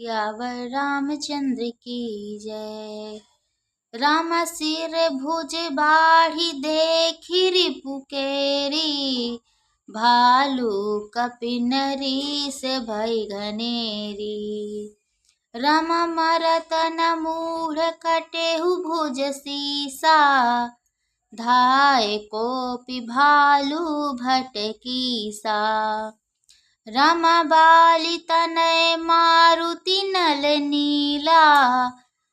सियावर रामचंद्र की जय। राम सिर भुज बाढ़ी देखी रिपु केरी, भालू कपिनरी से भई घनेरी। राम मरत न मूढ़ कटेहु भुज सीसा, धाय कोपि भालू भटकीसा। राम बाली तनय मारुति नल नीला,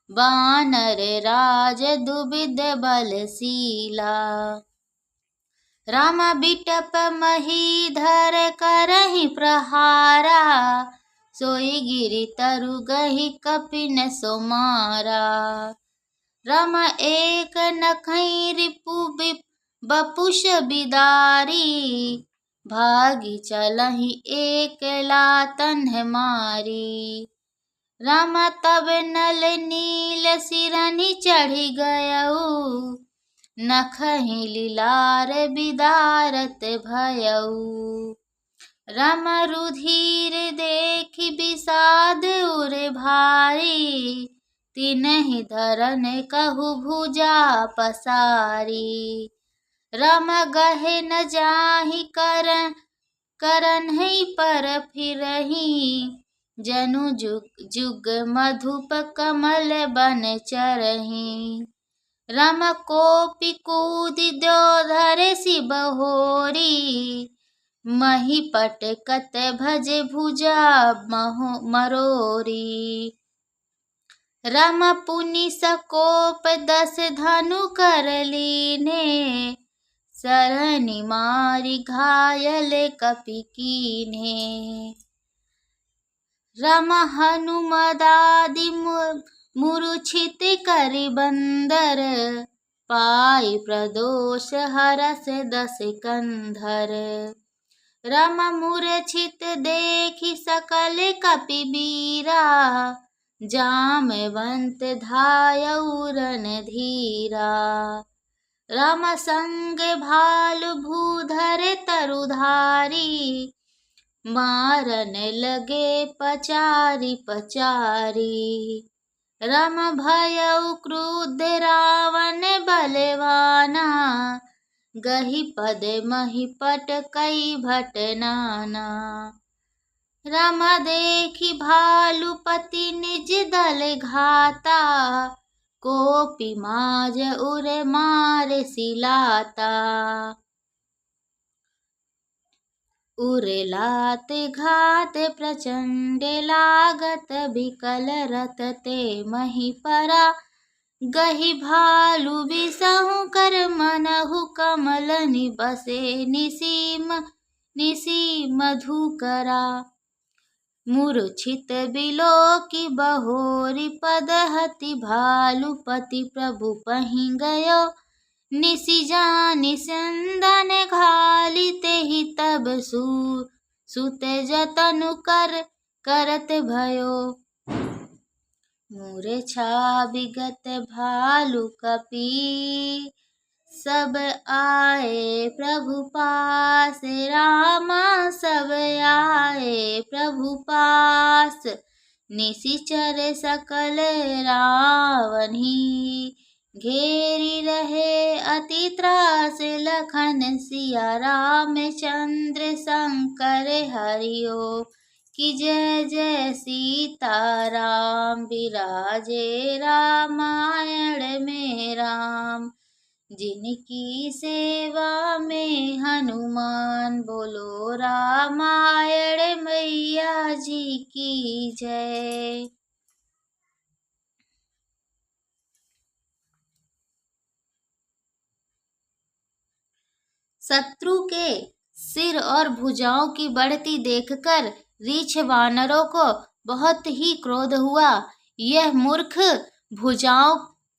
बानर राज दुबिद बलशीला। राम बिटप महीधर करहि प्रहारा, सोई गिरि तरु गहि कपिन सो मारा। राम एक नखै रिपु बपुष बिदारी, भागी चलहि एक लातन्ह मारी। राम तब नल नील सिरनि चढ़ि गयउ, नखहि लीलार बिदारत भयउ। राम रुधिर देखि विषाद उर भारी, तिनहि धरन कहु भुजा पसारी। राम गहे न जाहि करन्हि पर फिरहि, जनु जुग जुग मधुप कमल बन चरहि। राम कोपि कूदि द्योधर शिव होरी, मही पटकत भज भुजा मरोरी। राम पुनि सकोप 10 धनु कर लीने, सरनि मारि घायल कपि कीन्हे। राम हनुमदादि मूर्छित करि बंदर, पाई प्रदोष हरस 10 कंधर। राम मूर्छित देखि सकल कपि बीरा, जामवंत धायउ रणधीरा। राम संग भालु भूधर तरुधारी, मारन लगे पचारि पचारी। राम भयउ क्रुद्ध रावण बलवाना, गहि पद महि पटकई भट नाना। राम देखि भालुपति निज दल घाता, कोपि माज उर मार सिलाता। उर लात घात प्रचंड लागत, बिकल रथ ते मही परा। गहि भालु बिसहु कर मनहु कमल निबसे, निसी मधुकरा। मूर्छित बिलोकि बहोरी, पदहति भालुपति प्रभु पहि गयो। निसि जानि संदन घाली, तेहि तब सुत जतनु करत भयो। मूर्छा विगत भालु कपि, सब आए प्रभु पास। रामा सब आए प्रभु पास, निशिचर सकल रावणी। घेरी रहे अति त्रास लखन सिया, रामचंद्र शंकर हरिओ। कि जय जय सीताराम, बिराजे रामायण में राम। जिनकी सेवा में हनुमान, बोलो रामायण मैया जी की जय। शत्रु के सिर और भुजाओं की बढ़ती देखकर रीछ वानरों को बहुत ही क्रोध हुआ। यह मूर्ख भुजाओं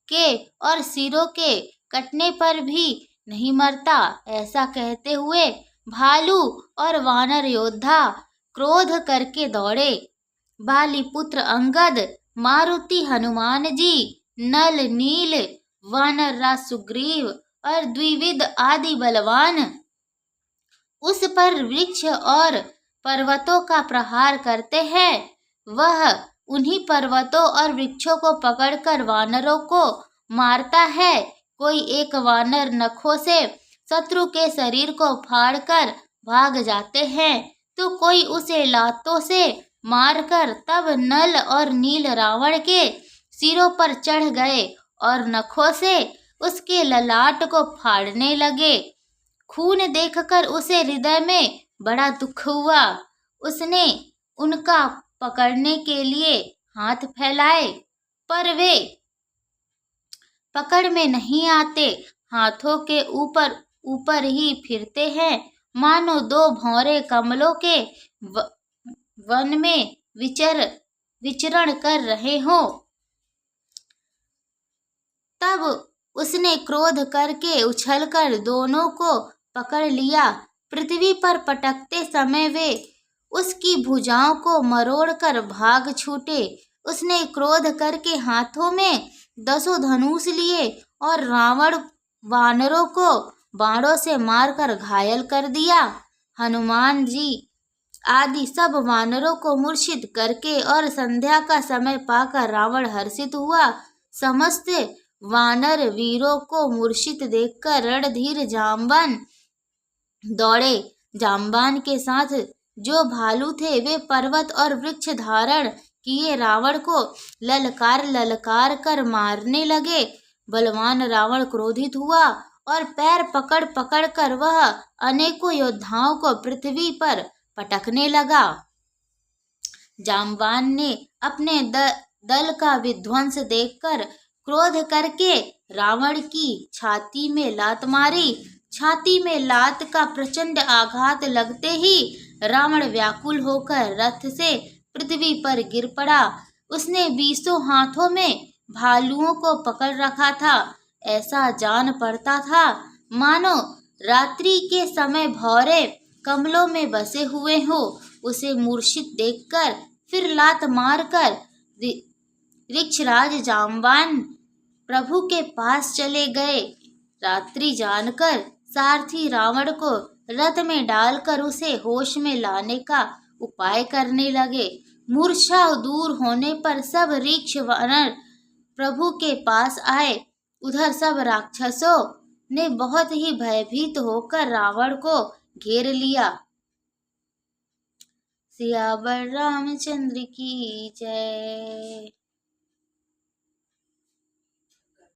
के और सिरों के कटने पर भी नहीं मरता, ऐसा कहते हुए भालू और वानर योद्धा क्रोध करके दौड़े। बाली पुत्र अंगद, मारुति हनुमान जी, नल नील वानर राज सुग्रीव और द्विविद आदि बलवान उस पर वृक्ष और पर्वतों का प्रहार करते हैं। वह उन्हीं पर्वतों और वृक्षों को पकड़कर वानरों को मारता है। कोई एक वानर नखों से शत्रु के शरीर को फाड़कर भाग जाते हैं, तो कोई उसे लातों से मारकर तब नल और नील रावण के सिरों पर चढ़ गए और नखों से उसके ललाट को फाड़ने लगे। खून देखकर उसे हृदय में बड़ा दुख हुआ। उसने उनका पकड़ने के लिए हाथ फैलाए, पर वे पकड़ में नहीं आते। हाथों के ऊपर ऊपर ही फिरते हैं, मानो दो भौरे कमलों के वन में विचरण कर रहे हों। तब उसने क्रोध करके उछलकर दोनों को पकड़ लिया। पृथ्वी पर पटकते समय वे उसकी भुजाओं को मरोड़कर भाग छूटे। उसने क्रोध करके हाथों में 10 धनुष लिए और रावण वानरों को बाणों से मारकर घायल कर दिया। हनुमान जी आदि सब वानरों को मूर्छित करके और संध्या का समय पाकर रावण हर्षित हुआ। समस्त वानर वीरों को मूर्छित देखकर रणधीर जाम्बान दौड़े। जाम्बान के साथ जो भालू थे वे पर्वत और वृक्ष धारण किए रावण को ललकार ललकार कर मारने लगे। बलवान रावण क्रोधित हुआ और पैर पकड़ पकड़ कर वह अनेकों योद्धाओं को पृथ्वी पर पटकने लगा। जाम्बान ने अपने दल का विध्वंस देखकर क्रोध करके रावण की छाती में लात मारी। छाती में लात का प्रचंड आघात लगते ही रावण व्याकुल होकर रथ से पृथ्वी पर गिर पड़ा। उसने 20 हाथों में भालुओं को पकड़ रखा था। ऐसा जान पड़ता था मानो रात्रि के समय भौरे कमलों में बसे हुए हो। उसे मूर्छित देखकर फिर लात मारकर ऋक्षराज जाम्बान प्रभु के पास चले गए। रात्रि जानकर सारथी रावण को रथ में डालकर उसे होश में लाने का उपाय करने लगे। मूर्छा दूर होने पर सब ऋक्ष वानर प्रभु के पास आए। उधर सब राक्षसों ने बहुत ही भयभीत होकर रावण को घेर लिया। सियावर रामचंद्र की जय।